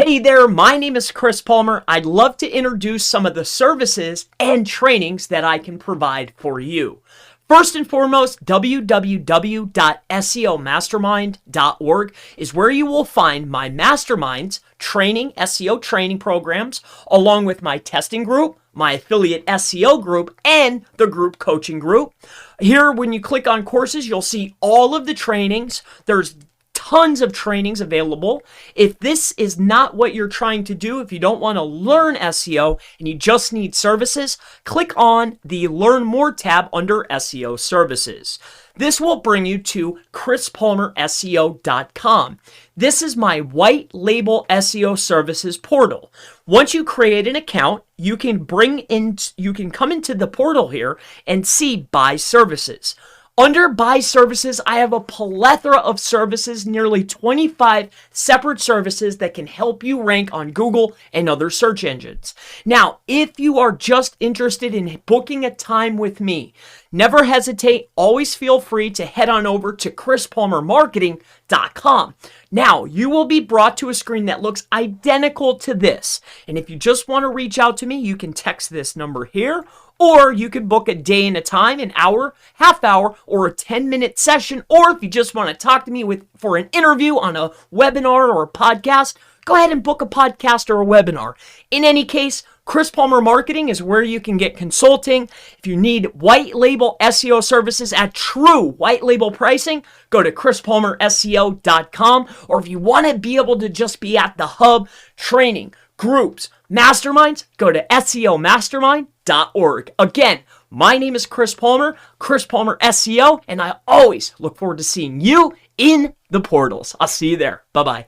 Hey there, my name is Chris Palmer. I'd love to introduce some of the services and trainings that I can provide for you. First and foremost, www.seomastermind.org is where you will find my masterminds, training, SEO training programs, along with my testing group, my affiliate SEO group, and the group coaching group. Here, when you click on courses, you'll see all of the trainings. There's tons of trainings available. If this is not what you're trying to do, if you don't want to learn SEO and you just need services, click on the Learn More tab under SEO Services. This will bring you to chrispalmerseo.com. This is my white label SEO services portal. Once you create an account, you can come into the portal here and see Buy Services. Under Buy Services, I have a plethora of services, nearly 25 separate services that can help you rank on Google and other search engines. Now, if you are just interested in booking a time with me, never hesitate. Always feel free to head on over to chrispalmermarketing.com. Now, you will be brought to a screen that looks identical to this. And if you just want to reach out to me, you can text this number here, or you could book a day and a time, an hour, half hour, or a 10-minute session. Or if you just want to talk to me for an interview on a webinar or a podcast, go ahead and book a podcast or a webinar. In any case, Chris Palmer Marketing is where you can get consulting. If you need white label SEO services at true white label pricing, go to chrispalmerseo.com. Or if you want to be able to just be at the hub, training, groups, masterminds, go to seomastermind.org. Again, my name is Chris Palmer SEO, and I always look forward to seeing you in the portals. I'll see you there. Bye-bye.